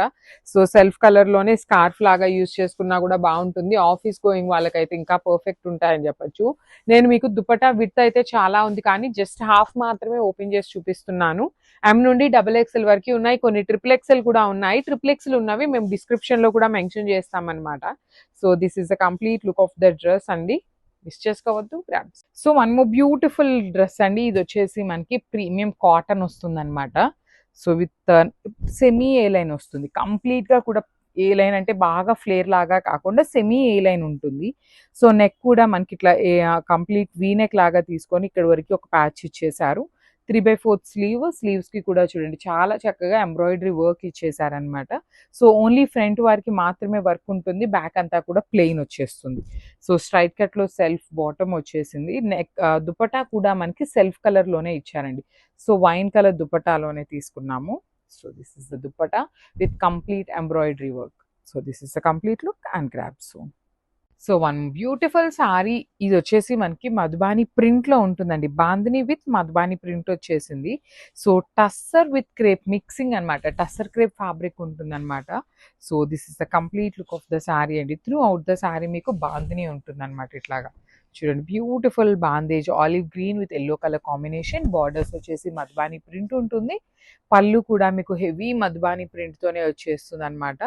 సో సెల్ఫ్ కలర్లోనే స్కార్ఫ్ లాగా యూస్ చేసుకున్నా కూడా బాగుంటుంది. ఆఫీస్ గోయింగ్ వాళ్ళకైతే ఇంకా పర్ఫెక్ట్ ఉంటాయని చెప్పచ్చు. నేను మీకు దుప్పటా విడ్త్ అయితే చాలా ఉంది, కానీ జస్ట్ హాఫ్ మాత్రమే ఓపెన్ చేసి చూపిస్తున్నాను. M నుండి XXL వరకు ఉన్నాయి. కొన్ని XXL కూడా ఉన్నాయి. XXL ఉన్నవి మేము డిస్క్రిప్షన్లో కూడా మెన్షన్ చేస్తామన్నమాట. So this is the complete look of the dress అండి. మిస్ చేసుకోవద్దు grams. So one more beautiful dress అండి. ఇది వచ్చేసి మనకి ప్రీమియం కాటన్ వస్తుందన్నమాట. So with semi A line వస్తుంది. కంప్లీట్గా కూడా ఏ లైన్ అంటే బాగా ఫ్లేర్ లాగా కాకుండా సెమీ ఏ లైన్ ఉంటుంది. సో నెక్ కూడా మనకి ఇట్లా కంప్లీట్ వీ నెక్ లాగా తీసుకొని ఇక్కడ వరకు ఒక ప్యాచ్ ఇచ్చేసారు. 3/4 స్లీవ్స్కి కూడా చూడండి చాలా చక్కగా ఎంబ్రాయిడరీ వర్క్ ఇచ్చేసారనమాట. సో ఓన్లీ ఫ్రంట్ వారికి మాత్రమే వర్క్ ఉంటుంది. బ్యాక్ అంతా కూడా ప్లెయిన్ వచ్చేస్తుంది. సో స్ట్రైట్ కట్లో సెల్ఫ్ బాటమ్ వచ్చేసింది. నెక్ దుపట్టా కూడా మనకి సెల్ఫ్ కలర్లోనే ఇచ్చారండి. సో వైన్ కలర్ దుపట్టాలోనే తీసుకున్నాము. So this is the dupatta with complete embroidery work. So this is the complete look and grab. So one beautiful sorry. ఇది వచ్చేసి మనకి మధుబాని ప్రింట్లో ఉంటుందండి. బాందిని విత్ మధుబాని ప్రింట్ వచ్చేసింది. So tussar with crepe mixing అనమాట. టస్సర్ క్రేప్ ఫ్యాబ్రిక్ ఉంటుందన్నమాట. So this is the complete look of the sorry అండి. Through out the sorry మీకు బాందిని ఉంటుందన్నమాట. ఇట్లాగా చూడండి beautiful bandhej olive green with yellow colour combination. Borders వచ్చేసి మధుబాని ప్రింట్ ఉంటుంది. పళ్ళు కూడా మీకు హెవీ మధుబాని ప్రింట్తోనే వచ్చేస్తుంది అనమాట.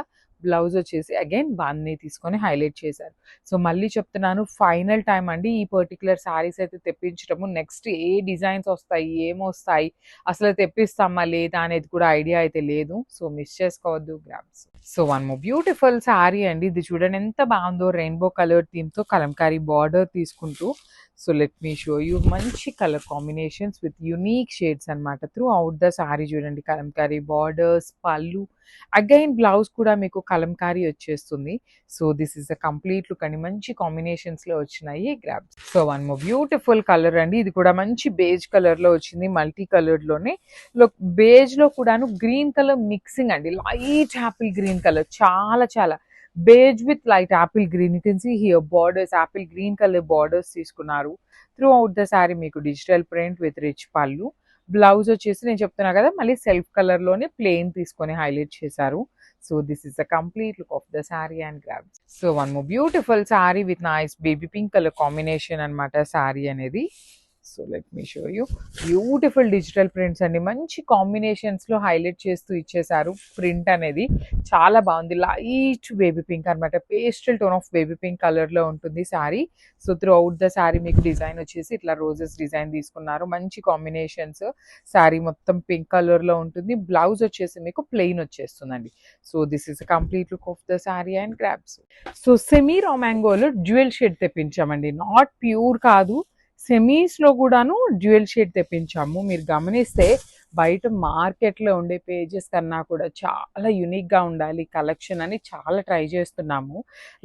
బ్లౌజ్ వచ్చేసి అగైన్ బాందిని తీసుకొని హైలైట్ చేశారు. సో మళ్ళీ చెప్తున్నాను, ఫైనల్ టైం అండి ఈ పర్టికులర్ శారీస్ అయితే తెప్పించడము. నెక్స్ట్ ఏ డిజైన్స్ వస్తాయి, ఏమొస్తాయి, అసలు తెప్పిస్తామా లేదా అనేది కూడా ఐడియా అయితే లేదు. సో మిస్ చేసుకోవద్దు grams. So one more beautiful sari అండి. ఇది చూడండి ఎంత బాగుందో. రెయిన్బో కలర్ థీమ్తో కలంకారీ బార్డర్ తీసుకుంటూ. So let me show you మంచి colour combinations with unique shades అనమాట. త్రూ అవుట్ ద శారీ చూడండి కలంకారీ బార్డర్స్, పళ్ళు, అగైన్ బ్లౌజ్ కూడా మీకు కలంకారీ వచ్చేస్తుంది. So this is the complete look అండి. మంచి కాంబినేషన్స్లో వచ్చినాయి grabs. So one more beautiful colour అండి. ఇది కూడా మంచి బేజ్ కలర్లో వచ్చింది. మల్టీ కలర్లోనే బేజ్లో కూడాను గ్రీన్ కలర్ మిక్సింగ్ అండి. లైట్ యాపిల్ గ్రీన్ కలర్, చాలా చాలా beige with light apple green. You can see here borders apple green colour borders తీసుకున్నారు. త్రూ అవుట్ ద శారీ మీకు digital print with rich pallu. Blouse వచ్చేసి నేను చెప్తున్నా కదా మళ్ళీ సెల్ఫ్ కలర్లోనే ప్లెయిన్ తీసుకొని హైలైట్ చేశారు. So this is the complete look of the sari and grabs. So one more beautiful sari with nice baby pink colour combination అనమాట శారీ అనేది. So let me show you beautiful digital prints అండి. మంచి కాంబినేషన్స్లో highlight చేస్తూ ఇచ్చేసారు. Print అనేది చాలా బాగుంది. లైట్ బేబీ పింక్ అనమాట. Pastel tone of baby pink కలర్లో ఉంటుంది sari. So through out the sari మీకు డిజైన్ వచ్చేసి ఇట్లా రోజెస్ డిజైన్ తీసుకున్నారు. మంచి కాంబినేషన్స్. శారీ మొత్తం పింక్ కలర్లో ఉంటుంది. బ్లౌజ్ వచ్చేసి మీకు ప్లెయిన్ వచ్చేస్తుందండి. So this is complete look of the sari and grabs. So semi రామాంగోలో డ్యూయల్ షేడ్ తెప్పించామండి. నాట్ ప్యూర్ కాదు, సెమీస్లో కూడాను డ్యూయల్ షేడ్ తెప్పించాము. మీరు గమనిస్తే బయట మార్కెట్లో ఉండే పేజెస్ కన్నా కూడా చాలా యూనిక్గా ఉండాలి కలెక్షన్ అని చాలా ట్రై చేస్తున్నాము.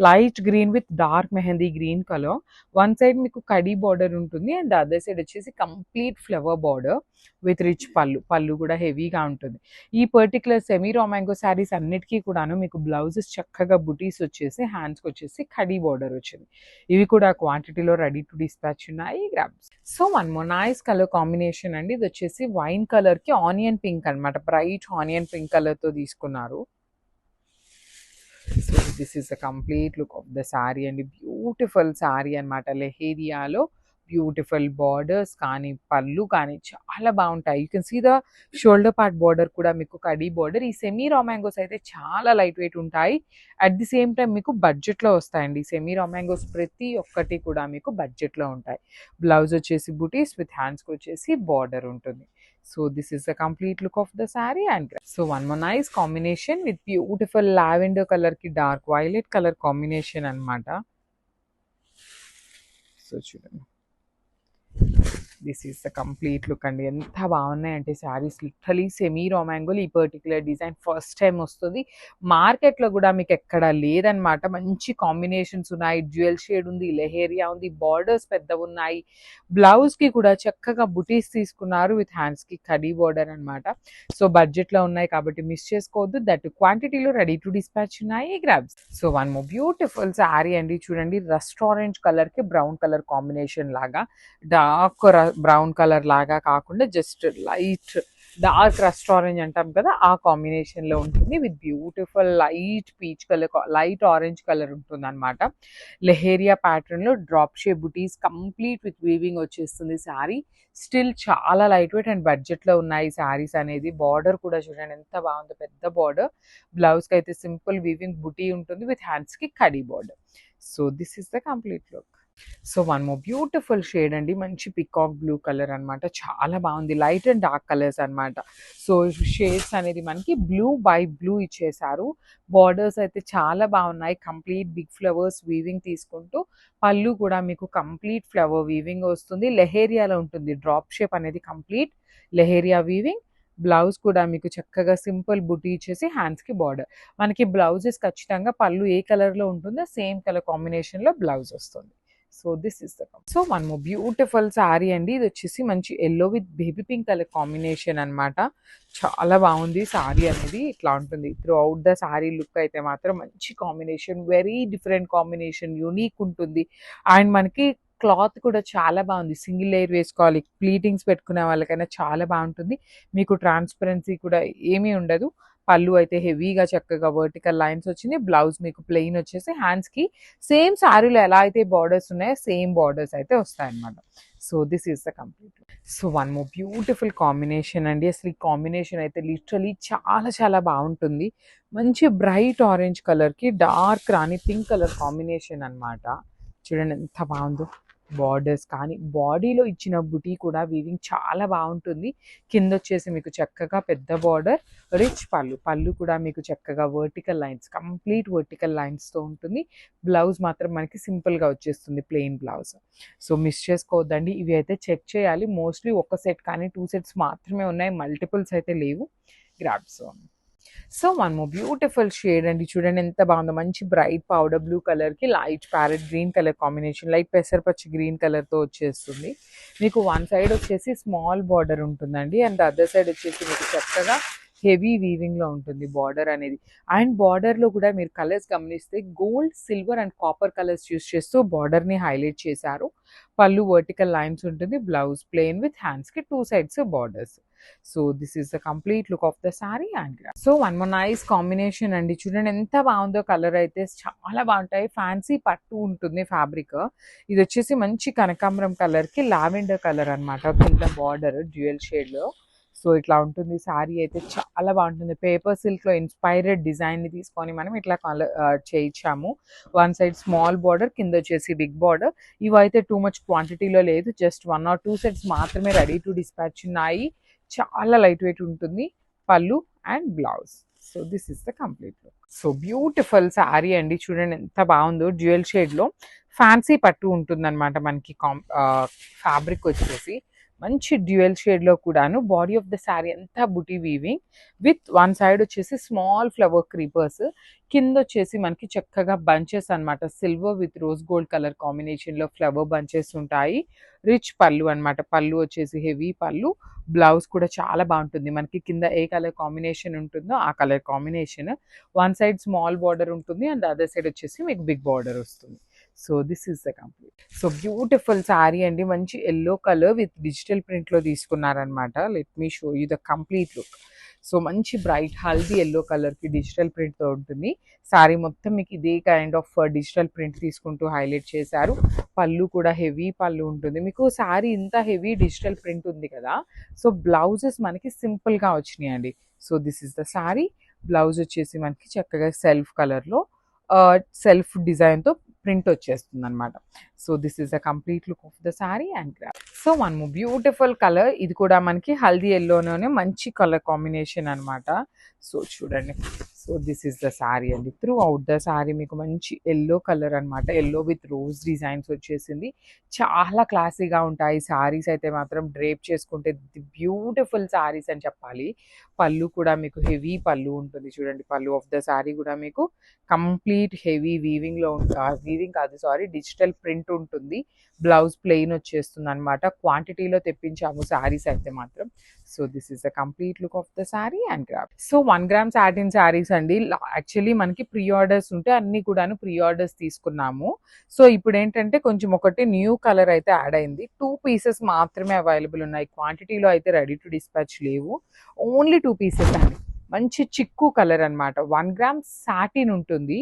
Light green with dark mehndi green colour. One side మీకు కడీ బార్డర్ ఉంటుంది అండ్ అదర్ సైడ్ వచ్చేసి complete flower border with rich పళ్ళు కూడా హెవీగా ఉంటుంది. ఈ పర్టికులర్ సెమీ రామాంగో శారీస్ అన్నిటికీ కూడాను మీకు బ్లౌజెస్ చక్కగా బుటీస్ వచ్చేసి హ్యాండ్స్కి వచ్చేసి కడీ బార్డర్ వచ్చింది. ఇవి కూడా క్వాంటిటీలో రెడీ టు డిస్పాచ్ ఉన్నాయి grabs. So one more nice colour combination అండి. ఇది వచ్చేసి వైన్ కలర్కి ఆనియన్ పింక్ అనమాట. బ్రైట్ ఆనియన్ పింక్ కలర్తో తీసుకున్నారు. So this is the complete look of the sari అండి. బ్యూటిఫుల్ శారీ అనమాట. లెహేరియాలో బ్యూటిఫుల్ బార్డర్స్ కానీ పళ్ళు కానీ చాలా బాగుంటాయి. You can see the shoulder part border కూడా మీకు కడీ బార్డర్. ఈ సెమీ రామాంగోస్ అయితే చాలా లైట్ వెయిట్ ఉంటాయి. అట్ ది సేమ్ టైం మీకు బడ్జెట్లో వస్తాయండి. సెమీ రామాంగోస్ ప్రతి ఒక్కటి కూడా మీకు బడ్జెట్లో ఉంటాయి. బ్లౌజ్ వచ్చేసి బుటీస్ విత్ హ్యాండ్స్కి వచ్చేసి బార్డర్ ఉంటుంది. So this is the complete look of the saree and so one more nice combination with beautiful lavender color ki dark violet color combination anamata. So chudandi, this is the complete look andi. Enta baagunnayante sarees literally semi romango ee particular design first time ostudi. Market lo kuda meeku ekkada ledannamata. Manchi combinations unnayi, jewel shade undi, leheria undi, borders pedda unnayi. Blouse ki kuda chakkaga booties తీసుకున్నారు with hands ki kadi border anamata. So budget lo unnayi kabatti miss chesukovoddu. That quantity lo ready to dispatch unnayi grabs. So one more beautiful saree andi chudandi. Rust orange color ki brown color combination laga, dark brown colour లాగా కాకుండా just light dark rust orange అంటాం కదా ఆ కాంబినేషన్లో ఉంటుంది. With beautiful light peach colour, light orange colour ఉంటుంది అనమాట. లెహేరియా ప్యాటర్న్లో drop shape buttis complete with weaving వచ్చేస్తుంది శారీ. స్టిల్ చాలా లైట్ వెయిట్ అండ్ బడ్జెట్లో ఉన్నాయి శారీస్ అనేది. బార్డర్ కూడా చూడండి ఎంత బాగుందో, పెద్ద బార్డర్. బ్లౌజ్కి అయితే సింపుల్ వీవింగ్ బుటీ ఉంటుంది విత్ హ్యాండ్స్కి khadi border. So this is the complete look. So one more beautiful shade అండి, మంచి పికాక్ బ్లూ కలర్ అనమాట, చాలా బాగుంది. లైట్ అండ్ డార్క్ కలర్స్ అనమాట. సో షేడ్స్ అనేది మనకి బ్లూ బై బ్లూ ఇచ్చేసారు. బార్డర్స్ అయితే చాలా బాగున్నాయి, కంప్లీట్ బిగ్ ఫ్లవర్స్ వీవింగ్ తీసుకుంటూ. పళ్ళు కూడా మీకు కంప్లీట్ ఫ్లవర్ వీవింగ్ వస్తుంది, లెహేరియాలో ఉంటుంది. డ్రాప్ షేప్ అనేది కంప్లీట్ లెహేరియా వీవింగ్. బ్లౌజ్ కూడా మీకు చక్కగా సింపుల్ బుటీ ఇచ్చేసి హ్యాండ్స్కి బార్డర్. మనకి బ్లౌజెస్ ఖచ్చితంగా పళ్ళు ఏ కలర్లో ఉంటుందో సేమ్ కలర్ కాంబినేషన్లో బ్లౌజ్ వస్తుంది. So this is the so one more beautiful sari అండి. ఇది వచ్చేసి మంచి yellow with baby pink colour combination అనమాట. చాలా బాగుంది శారీ అనేది, ఇట్లా ఉంటుంది. Through out the sari look అయితే మాత్రం మంచి combination, very different combination, unique ఉంటుంది. అండ్ మనకి క్లాత్ కూడా చాలా బాగుంది, సింగిల్ లేయర్ వేసుకోవాలి, ప్లీటింగ్స్ పెట్టుకునే వాళ్ళకైనా చాలా బాగుంటుంది. మీకు ట్రాన్స్పరెన్సీ కూడా ఏమీ ఉండదు. పళ్ళు అయితే హెవీగా చక్కగా వర్టికల్ లైన్స్ వచ్చింది. బ్లౌజ్ మీకు ప్లెయిన్ వచ్చేసి హ్యాండ్స్కి సేమ్ శారీలో ఎలా అయితే బార్డర్స్ ఉన్నాయో సేమ్ బార్డర్స్ అయితే వస్తాయన్నమాట. So this is the complete. So one more beautiful combination అండి. అసలు ఈ కాంబినేషన్ అయితే లిటరలీ చాలా చాలా బాగుంటుంది. మంచి బ్రైట్ ఆరెంజ్ కలర్కి డార్క్ రాణి పింక్ కలర్ కాంబినేషన్ అనమాట. చూడండి ఎంత బాగుందో. బార్డర్స్ కానీ బాడీలో ఇచ్చిన బుటీ కూడా వీవింగ్ చాలా బాగుంటుంది. కింద వచ్చేసి మీకు చక్కగా పెద్ద బార్డర్, రిచ్ పళ్ళు. పళ్ళు కూడా మీకు చక్కగా వర్టికల్ లైన్స్, కంప్లీట్ వర్టికల్ లైన్స్తో ఉంటుంది. బ్లౌజ్ మాత్రం మనకి సింపుల్గా వచ్చేస్తుంది, ప్లెయిన్ బ్లౌజ్. సో మిస్ చేసుకోవద్దండి, ఇవి అయితే చెక్ చేయాలి. మోస్ట్లీ ఒక సెట్ కానీ 2 సెట్స్ మాత్రమే ఉన్నాయి, మల్టిపుల్స్ అయితే లేవు. Grabs. So one more beautiful shade అండి, చూడండి ఎంత బాగుందో. మంచి బ్రైట్ పౌడర్ బ్లూ కలర్కి light parrot green colour combination, light పెసరపచ్చి గ్రీన్ కలర్తో వచ్చేస్తుంది. మీకు వన్ సైడ్ వచ్చేసి స్మాల్ బార్డర్ ఉంటుందండి, అండ్ అదర్ సైడ్ వచ్చేసి మీకు చక్కగా హెవీ వీవింగ్లో ఉంటుంది బార్డర్ అనేది. అండ్ బార్డర్లో కూడా మీరు కలర్స్ గమనిస్తే gold, silver and copper colours use చేస్తూ బార్డర్ని హైలైట్ చేశారు. పళ్ళు వర్టికల్ లైన్స్ ఉంటుంది. బ్లౌజ్ ప్లెయిన్ విత్ హ్యాండ్స్కి 2 sides borders. So this is the complete look of the sorry. And so one more nice combination అండి, చూడండి ఎంత బాగుందో. కలర్ అయితే చాలా బాగుంటాయి. ఫ్యాన్సీ పట్టు ఉంటుంది ఫ్యాబ్రిక్. ఇది వచ్చేసి మంచి కనకాంబరం కలర్కి లావెండర్ కలర్ అనమాట, కింద బార్డర్ డ్యూయల్ షేడ్లో. సో ఇట్లా ఉంటుంది సారీ అయితే, చాలా బాగుంటుంది. పేపర్ సిల్క్లో ఇన్స్పైర్డ్ డిజైన్ని తీసుకొని మనం ఇట్లా కలర్ చేయించాము. వన్ సైడ్ స్మాల్ బార్డర్, కింద వచ్చేసి బిగ్ బార్డర్. ఇవైతే టూ మచ్ క్వాంటిటీలో లేదు, జస్ట్ 1 or 2 సెట్స్ మాత్రమే రెడీ టు డిస్పాచ్ ఉన్నాయి. చాలా లైట్ వెయిట్ ఉంటుంది. పళ్ళు and blouse. So this is the complete look. So beautiful sari అండి, చూడండి ఎంత బాగుందో. డ్యూయల్ షేడ్లో ఫ్యాన్సీ పట్టు ఉంటుందన్నమాట మనకి. ఫ్యాబ్రిక్ వచ్చేసి మంచి డ్యూయల్ షేడ్లో కూడాను. బాడీ ఆఫ్ ద శారీ అంతా బుటీ వీవింగ్ విత్ వన్ సైడ్ వచ్చేసి స్మాల్ ఫ్లవర్ క్రీపర్స్, కింద వచ్చేసి మనకి చక్కగా బంచెస్ అనమాట. Silver with rose gold colour కాంబినేషన్లో ఫ్లవర్ బంచెస్ ఉంటాయి. రిచ్ పళ్ళు అనమాట, పళ్ళు వచ్చేసి హెవీ పళ్ళు. బ్లౌజ్ కూడా చాలా బాగుంటుంది. మనకి కింద ఏ కలర్ కాంబినేషన్ ఉంటుందో ఆ colour combination. One side small border ఉంటుంది, అండ్ అదర్ సైడ్ వచ్చేసి మీకు బిగ్ బార్డర్ వస్తుంది. So this is the complete. So beautiful sari అండి, మంచి ఎల్లో కలర్ విత్ డిజిటల్ ప్రింట్లో తీసుకున్నారనమాట. Let me show you the complete look. So మంచి బ్రైట్ హల్దీ ఎల్లో కలర్కి డిజిటల్ ప్రింట్తో ఉంటుంది. శారీ మొత్తం మీకు ఇదే కైండ్ ఆఫ్ డిజిటల్ ప్రింట్ తీసుకుంటూ హైలైట్ చేశారు. పళ్ళు కూడా హెవీ పళ్ళు ఉంటుంది. మీకు శారీ ఇంత హెవీ డిజిటల్ ప్రింట్ ఉంది కదా, సో బ్లౌజెస్ మనకి సింపుల్గా వచ్చినాయండి. So this is the sari. Blouse వచ్చేసి మనకి చక్కగా సెల్ఫ్ కలర్లో సెల్ఫ్ డిజైన్తో ప్రింట్ వచ్చేస్తుంది అనమాట. So this is the complete look of the sari and grab. So one more beautiful colour, ఇది కూడా మనకి హల్దీ ఎల్లోనే మంచి కలర్ కాంబినేషన్ అనమాట. సో చూడండి. So this is the sari అండి. త్రూ అవుట్ ద శారీ మీకు మంచి ఎల్లో కలర్ అనమాట, ఎల్లో విత్ రోజ్ డిజైన్స్ వచ్చేసింది. చాలా క్లాసీగా ఉంటాయి శారీస్ అయితే మాత్రం. డ్రేప్ చేసుకుంటే బ్యూటిఫుల్ శారీస్ అని చెప్పాలి. పళ్ళు కూడా మీకు హెవీ పళ్ళు ఉంటుంది. చూడండి, పళ్ళు ఆఫ్ ద శారీ కూడా మీకు కంప్లీట్ హెవీ వీవింగ్లో వీవింగ్ కాదు సారీ, డిజిటల్ ప్రింట్ ఉంటుంది. బ్లౌజ్ ప్లెయిన్ వచ్చేస్తుంది అనమాట. క్వాంటిటీలో తెప్పించాము శారీస్ అయితే మాత్రం. So this is the complete look of the sari and grab. So 1 gram satin saris అండి. యాక్చువల్లీ మనకి ప్రీ ఆర్డర్స్ ఉంటే అన్ని కూడాను ప్రీ ఆర్డర్స్ తీసుకున్నాము. సో ఇప్పుడు ఏంటంటే కొంచెం ఒకటి న్యూ కలర్ అయితే యాడ్ అయింది. 2 పీసెస్ మాత్రమే అవైలబుల్ ఉన్నాయి. క్వాంటిటీలో అయితే రెడీ టు డిస్పాచ్ లేవు, ఓన్లీ 2 పీసెస్ అండి. మంచి చిక్కు కలర్ అనమాట. 1 గ్రామ్ సాటిన్ ఉంటుంది.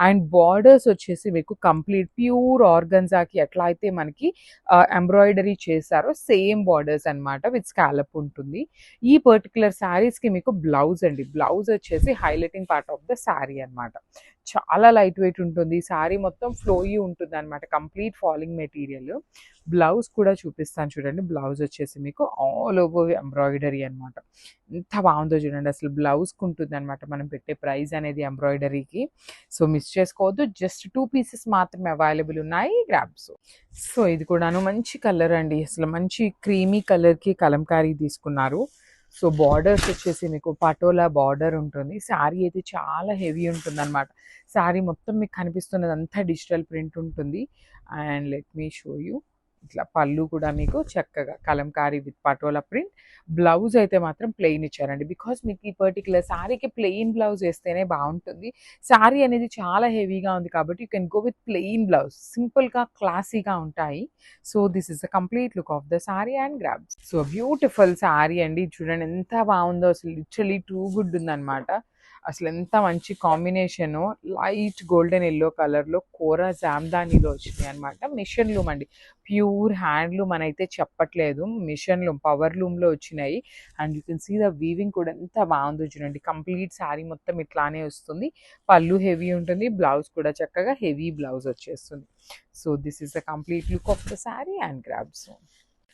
అండ్ బార్డర్స్ వచ్చేసి మీకు కంప్లీట్ ప్యూర్ ఆర్గన్జాకి ఎట్లా అయితే మనకి ఎంబ్రాయిడరీ చేశారో సేమ్ బార్డర్స్ అనమాట విత్ స్కాలప్ ఉంటుంది. ఈ పర్టికులర్ శారీస్కి మీకు బ్లౌజ్ అండి. బ్లౌజ్ వచ్చేసి highlighting part of the sari అనమాట. చాలా లైట్ వెయిట్ ఉంటుంది. శారీ మొత్తం ఫ్లోయీ ఉంటుంది అనమాట. Complete falling material. బ్లౌజ్ కూడా చూపిస్తాను చూడండి. బ్లౌజ్ వచ్చేసి మీకు ఆల్ ఓవర్ ఎంబ్రాయిడరీ అనమాట. ఎంత బాగుందో చూడండి. అసలు బ్లౌజ్కి ఉంటుంది అనమాట మనం పెట్టే ప్రైస్ అనేది ఎంబ్రాయిడరీకి. సో మిస్ చేసుకోవద్దు. జస్ట్ 2 పీసెస్ మాత్రమే అవైలబుల్ ఉన్నాయి. గ్రాబ్స్. సో ఇది కూడాను మంచి కలర్ అండి. అసలు మంచి క్రీమీ కలర్కి కలంకారీ తీసుకున్నారు. సో బార్డర్స్ వచ్చేసి మీకు పటోలా బార్డర్ ఉంటుంది. శారీ అయితే చాలా హెవీ ఉంటుంది అనమాట. శారీ మొత్తం మీకు కనిపిస్తున్నది అంతా డిజిటల్ ప్రింట్ ఉంటుంది. And let me show you. ఇట్లా పళ్ళు కూడా మీకు చక్కగా Kalamkari with patola print. Blouse అయితే మాత్రం ప్లెయిన్ ఇచ్చారండి. బికాస్ మీకు ఈ పర్టికులర్ శారీకి ప్లెయిన్ బ్లౌజ్ వేస్తేనే బాగుంటుంది. శారీ అనేది చాలా హెవీగా ఉంది కాబట్టి you can go with plain blouse. సింపుల్గా క్లాసీగా ఉంటాయి. So this is the complete look of the sari and grabs. So beautiful sari అండి. చూడండి ఎంత బాగుందో. అసలు లిటరలీ టూ గుడ్ ఉందన్నమాట. అసలు ఎంత మంచి కాంబినేషను. లైట్ గోల్డెన్ ఎల్లో కలర్లో కోరా జామ్దానీలో వచ్చినాయి అనమాట. మిషన్ లూమ్ అండి. ప్యూర్ హ్యాండ్లూమ్ అని అయితే చెప్పట్లేదు. మిషన్ లూమ్ పవర్ లూమ్లో వచ్చినాయి. And you can see the weaving కూడా ఎంత బాగుందో చూడండి. కంప్లీట్ శారీ మొత్తం ఇట్లానే వస్తుంది. పళ్ళు హెవీ ఉంటుంది. బ్లౌజ్ కూడా చక్కగా హెవీ బ్లౌజ్ వచ్చేస్తుంది. So this is the complete look of the sari and grabs.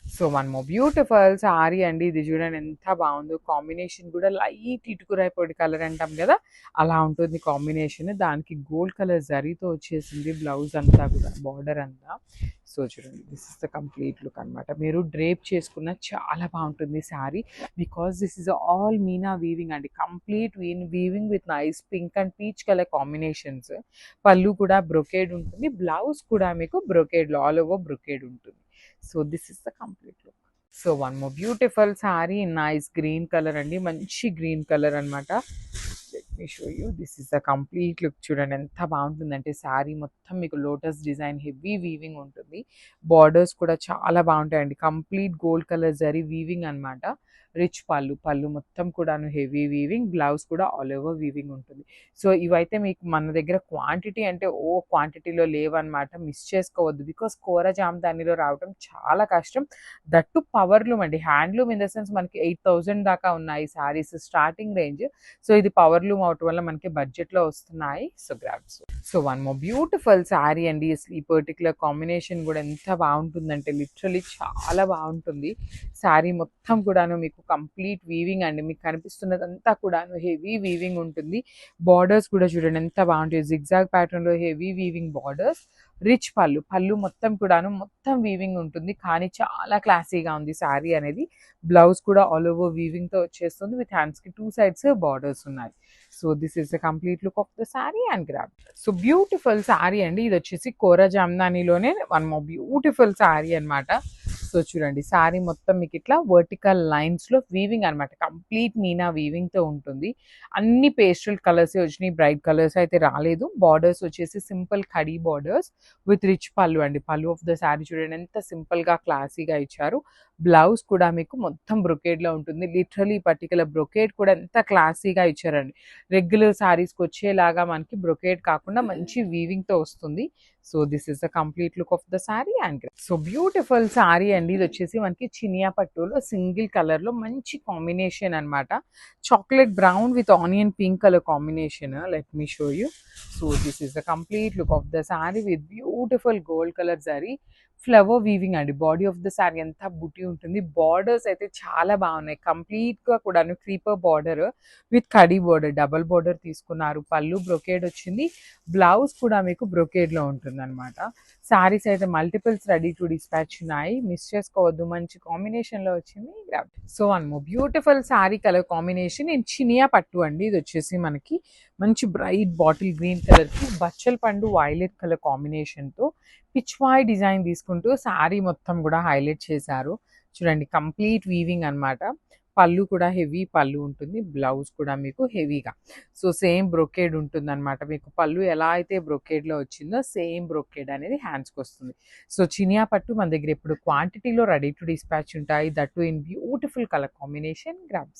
So one more beautiful sari అండి. ఇది చూడండి ఎంత బాగుందో. కాంబినేషన్ కూడా లైట్ ఇటుకురాయి పొడి కలర్ అంటాం కదా, అలా ఉంటుంది కాంబినేషన్. దానికి గోల్డ్ కలర్ జరీతో వచ్చేసింది బ్లౌజ్ అంతా కూడా, బార్డర్ అంతా. సో చూడండి this is the complete look అనమాట. మీరు డ్రేప్ చేసుకున్న చాలా బాగుంటుంది sari. Because this is all meena weaving అండి. Complete weaving with nice pink and peach colour combinations. పళ్ళు కూడా బ్రొకేడ్ ఉంటుంది. బ్లౌజ్ కూడా మీకు బ్రొకేడ్లో ఆల్ ఓవర్ బ్రొకేడ్ ఉంటుంది. So this is the complete look. So one more beautiful sari in nice green colour అండి. మంచి గ్రీన్ కలర్ అనమాట. Let me show you. This is the complete look. చూడండి ఎంత బాగుంటుందంటే శారీ మొత్తం మీకు లోటస్ డిజైన్ హెవీ వీవింగ్ ఉంటుంది. బార్డర్స్ కూడా చాలా బాగుంటాయండి. Complete gold colour zari weaving అనమాట. రిచ్ పళ్ళు. పళ్ళు మొత్తం కూడాను హెవీ వీవింగ్. బ్లౌజ్ కూడా ఆల్ ఓవర్ వీవింగ్ ఉంటుంది. సో ఇవైతే మీకు మన దగ్గర క్వాంటిటీ అంటే క్వాంటిటీలో లేవన్నమాట. మిస్ చేసుకోవద్దు. బికాస్ కోరా జామ్దానిలో రావడం చాలా కష్టం. దట్టు పవర్లూమ్ అండి. హ్యాండ్లూమ్ ఇన్ ద సెన్స్ మనకి 8,000 దాకా ఉన్నాయి శారీస్ స్టార్టింగ్ రేంజ్. సో ఇది పవర్లూమ్ అవటం వల్ల మనకి బడ్జెట్లో వస్తున్నాయి. So grabs. So one more beautiful sari అండి. ఈ పర్టికులర్ కాంబినేషన్ కూడా ఎంత బాగుంటుందంటే లిటరలీ చాలా బాగుంటుంది. శారీ మొత్తం కూడాను మీకు కంప్లీట్ వీవింగ్ అండి. మీకు కనిపిస్తున్నదంతా కూడాను హెవీ వీవింగ్ ఉంటుంది. బార్డర్స్ కూడా చూడండి ఎంత బాగుంటాయి. జిగ్జాగ్ ప్యాటర్న్లో హెవీ వీవింగ్ బార్డర్స్. రిచ్ పళ్ళు. పళ్ళు మొత్తం కూడాను మొత్తం వీవింగ్ ఉంటుంది. కానీ చాలా క్లాసీగా ఉంది శారీ అనేది. బ్లౌజ్ కూడా ఆల్ ఓవర్ వీవింగ్తో వచ్చేస్తుంది. విత్ హ్యాండ్స్కి 2 సైడ్స్ బార్డర్స్ ఉన్నాయి. So this is the complete look of the sari and grab. So beautiful sari అండి. ఇది వచ్చేసి కోరా జామ్దానీలోనే వన్ మోర్ బ్యూటిఫుల్ శారీ అనమాట. సో చూడండి శారీ మొత్తం మీకు ఇట్లా వర్టికల్ లైన్స్లో వీవింగ్ అనమాట. కంప్లీట్ మీనా వీవింగ్తో ఉంటుంది. అన్ని పేస్టల్ కలర్సే వచ్చినాయి. బ్రైట్ కలర్స్ అయితే రాలేదు. బార్డర్స్ వచ్చేసి simple khadi borders with rich పళ్ళు అండి. పళ్ళు ఆఫ్ ద శారీ చూడండి ఎంత సింపుల్గా క్లాసీగా ఇచ్చారు. బ్లౌజ్ కూడా మీకు మొత్తం బ్రొకేడ్లో ఉంటుంది. లిటరలీ పర్టికులర్ బ్రొకేడ్ కూడా ఎంత క్లాసీగా ఇచ్చారండి. రెగ్యులర్ శారీస్కి వచ్చేలాగా మనకి బ్రొకేడ్ కాకుండా మంచి వీవింగ్తో వస్తుంది. So this is the complete look of the sari and so beautiful sari అండి. ఇది వచ్చేసి మనకి చినియా పట్టులో సింగిల్ కలర్లో మంచి కాంబినేషన్ అనమాట. Chocolate brown with onion pink colour combination. Let me show you. So this is the complete look of the sari with beautiful gold colour zari. Flower weaving అండి. Body of the sari ఎంత బుటీ ఉంటుంది. బార్డర్స్ అయితే చాలా బాగున్నాయి. కంప్లీట్గా కూడా creeper border with khadi border, double border తీసుకున్నారు. పళ్ళు బ్రొకేడ్ వచ్చింది. బ్లౌజ్ కూడా మీకు బ్రొకేడ్లో ఉంటుంది అనమాట. శారీస్ అయితే మల్టిపుల్స్ రెడీ టు డిస్పాచ్ ఉన్నాయి. మిస్ చేసుకోవద్దు. మంచి కాంబినేషన్లో వచ్చింది. So one more beautiful sari colour combination in Chiniya పట్టు అండి. ఇది వచ్చేసి మనకి మంచి బ్రైట్ బాటిల్ గ్రీన్ కలర్కి బచ్చల పండు వైలెట్ కలర్ కాంబినేషన్తో పిచ్వాయ్ డిజైన్ తీసుకుంటూ శారీ మొత్తం కూడా హైలైట్ చేశారు. చూడండి కంప్లీట్ వీవింగ్ అనమాట. పళ్ళు కూడా హెవీ పళ్ళు ఉంటుంది. బ్లౌజ్ కూడా మీకు హెవీగా. సో సేమ్ బ్రొకేడ్ ఉంటుంది అనమాట. మీకు పళ్ళు ఎలా అయితే బ్రొకేడ్లో వచ్చిందో సేమ్ బ్రొకేడ్ అనేది హ్యాండ్స్కి వస్తుంది. సో చినియా పట్టు మన దగ్గర ఇప్పుడు క్వాంటిటీలో రెడీ టు డిస్పాచ్ ఉంటాయి. That to in beautiful colour combination grabs.